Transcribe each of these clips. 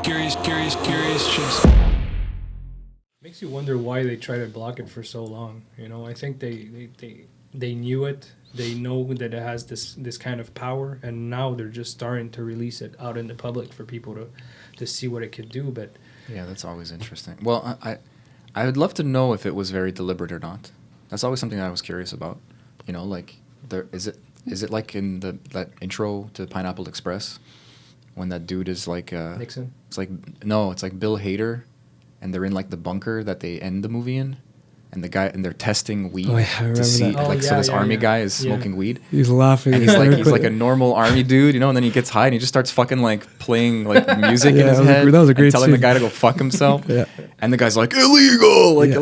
Chimps. Makes you wonder why they try to block it for so long. You know, I think they knew it. They know that it has this kind of power, and now they're just starting to release it out in the public for people to see what it could do. But yeah, that's always interesting. Well, I would love to know if it was very deliberate or not. That's always something I was curious about. You know, like is it like in that intro to Pineapple Express when that dude is like Nixon? It's like it's like Bill Hader, and they're in like the bunker that they end the movie in. And they're testing weed to see, so this army guy is smoking weed. He's laughing, and he's like a normal army dude, you know. And then he gets high and he just starts fucking like playing like music in his head. That was a great telling scene. the guy to go fuck himself. Yeah. And the guy's like illegal, it's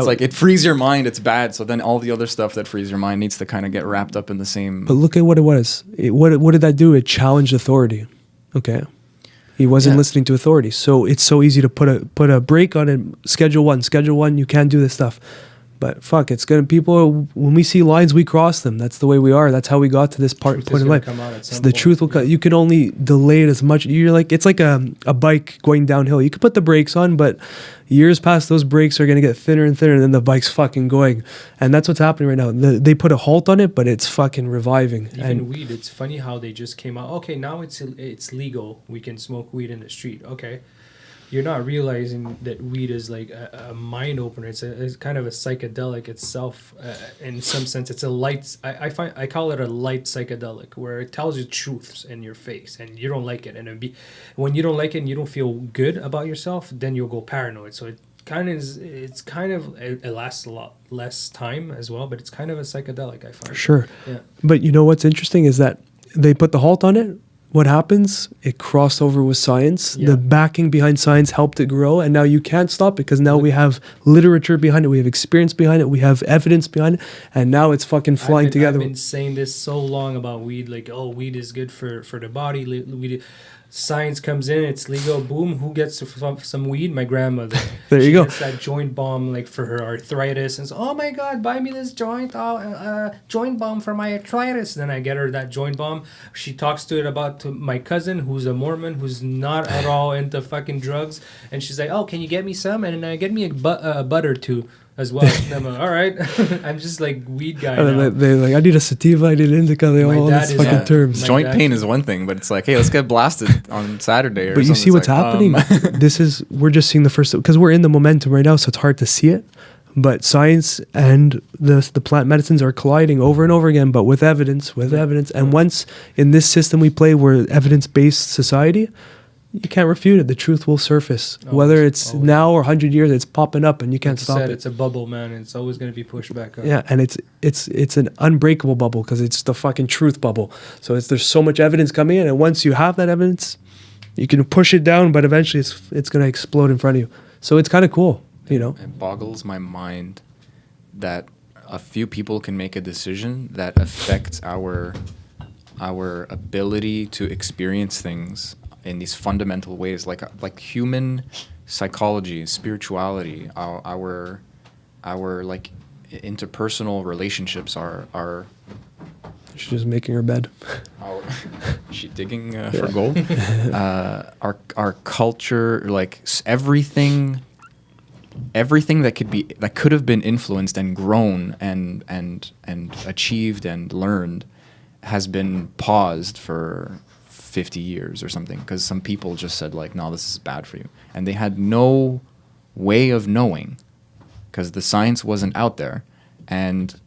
like it frees your mind. It's bad. So then all the other stuff that frees your mind needs to kind of get wrapped up in the same. But look at what it was. What did that do? It challenged authority. Okay. He wasn't listening to authority. So it's so easy to put a break on it. Schedule one, you can't do this stuff. But fuck, when we see lines, we cross them. That's the way we are. That's how we got to this point in life. So the truth will come. You can only delay it as much. It's like a bike going downhill. You can put the brakes on, but years past, those brakes are going to get thinner and thinner, and then the bike's fucking going. And that's what's happening right now. They put a halt on it, but it's fucking reviving. Even weed, it's funny how they just came out. Okay, now it's legal. We can smoke weed in the street. Okay. You're not realizing that weed is like a mind opener. It's kind of a psychedelic itself. In some sense, it's a light. I call it a light psychedelic, where it tells you truths in your face, and you don't like it. And when you don't like it and you don't feel good about yourself, then you'll go paranoid. So it lasts a lot less time as well, but it's kind of a psychedelic, I find. For sure. Yeah. But you know what's interesting is that they put the halt on it. What happens? It crossed over with science. Yeah. The backing behind science helped it grow, and now you can't stop it because now we have literature behind it, we have experience behind it, we have evidence behind it, and now it's fucking flying together. I've been saying this so long about weed, like, oh, weed is good for the body. Weed, science comes in, it's legal. Boom, who gets some weed? My grandmother. There you go. She gets that joint bomb like for her arthritis, and so, oh my God, buy me this joint bomb for my arthritis. Then I get her that joint bomb. She talks to my cousin who's a Mormon who's not at all into fucking drugs, and she's like, oh, can you get me some? And then get me a butter too. As well. And I'm like, all right. I'm just like weed guy now. They're like, I need a sativa, I need an indica. They all these fucking terms. Joint pain is one thing, but it's like, hey, let's get blasted on Saturday. But you see what's happening? We're just seeing the first, because we're in the momentum right now, so it's hard to see it. But science and the plant medicines are colliding over and over again, but with evidence. And once in this system we play, we're evidence-based society, you can't refute it. The truth will surface. Whether it's now or 100 years, it's popping up and you can't stop it. It's a bubble, man. It's always going to be pushed back up. Yeah, and it's an unbreakable bubble because it's the fucking truth bubble. So there's so much evidence coming in, and once you have that evidence, you can push it down, but eventually it's going to explode in front of you. So it's kind of cool, you know? It boggles my mind that a few people can make a decision that affects our ability to experience things in these fundamental ways, like human psychology, spirituality, our like interpersonal relationships are. She's just making her bed. She digging for gold. Our culture, like everything that could have been influenced and grown and achieved and learned has been paused for 50 years or something, because some people just said like, no, this is bad for you, and they had no way of knowing because the science wasn't out there. And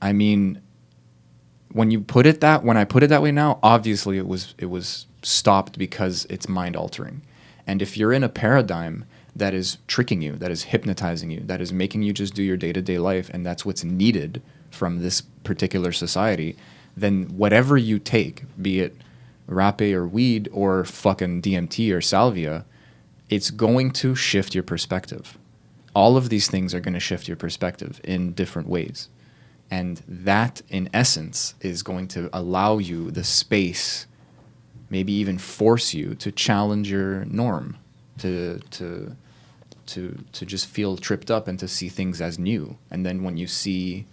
I mean, when I put it that way now, obviously it was stopped because it's mind altering. And if you're in a paradigm that is tricking you, that is hypnotizing you, that is making you just do your day-to-day life, and that's what's needed from this particular society, then whatever you take, be it rapé or weed or fucking DMT or salvia, it's going to shift your perspective. All of these things are going to shift your perspective in different ways. And that, in essence, is going to allow you the space, maybe even force you to challenge your norm, to just feel tripped up and to see things as new. And then when you see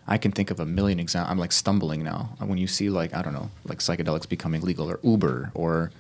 I can think of a million examples. I'm like stumbling now. When you see like, I don't know, like psychedelics becoming legal, or Uber, or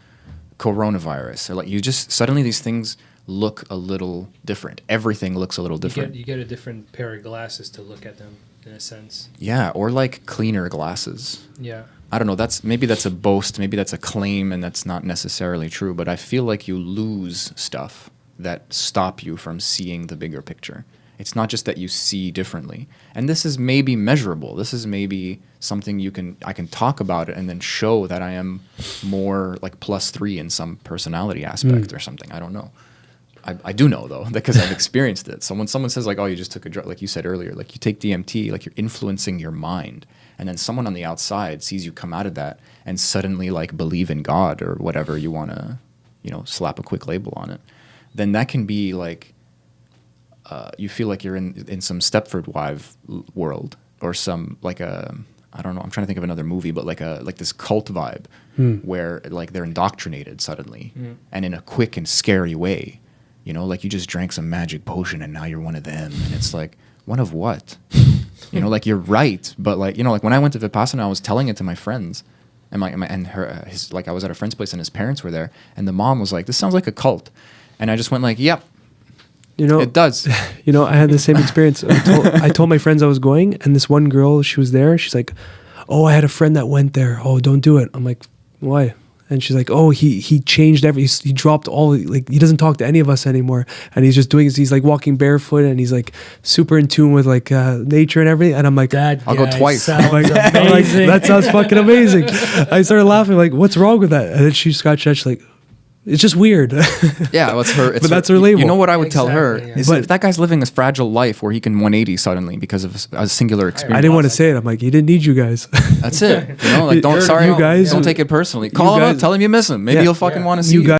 coronavirus, or like you just suddenly these things look a little different. Everything looks a little different. You get a different pair of glasses to look at them, in a sense. Yeah, or like cleaner glasses. Yeah. I don't know. Maybe that's a boast. Maybe that's a claim, and that's not necessarily true. But I feel like you lose stuff that stop you from seeing the bigger picture. It's not just that you see differently. And this is maybe measurable. This is maybe something I can talk about it and then show that I am more like +3 in some personality aspect or something. I don't know. I do know though, because I've experienced it. So when someone says like, oh, you just took a drug, like you said earlier, like you take DMT, like you're influencing your mind. And then someone on the outside sees you come out of that and suddenly like believe in God or whatever you want to, slap a quick label on it. Then that can be like, you feel like you're in some Stepford Wives world, or some like I don't know, I'm trying to think of another movie, but like this cult vibe where like they're indoctrinated suddenly and in a quick and scary way, like you just drank some magic potion and now you're one of them. And it's like, one of what? Like you're right. But like, like when I went to Vipassana, I was telling it to my friends, and I was at a friend's place and his parents were there, and the mom was like, this sounds like a cult. And I just went like, yep. It does. I had the same experience. I told my friends I was going, and this one girl, she was there. She's like, oh, I had a friend that went there. Oh, don't do it. I'm like, why? And she's like, oh, he changed he dropped all, like, he doesn't talk to any of us anymore. And he's just doing, he's like walking barefoot, and he's like super in tune with like nature and everything. And I'm like, I'll go twice. I'm like, that sounds fucking amazing. I started laughing, like, what's wrong with that? And then she scratched that. She's like, it's just weird. Yeah, it's her. But that's her label. You know what I would tell her Yeah. is, if that guy's living a fragile life where he can 180 suddenly because of a singular experience. I didn't want to say it. I'm like, he didn't need you guys. That's it. Like, don't take it personally. Call him up, tell him you miss him. Maybe he'll fucking want to see you.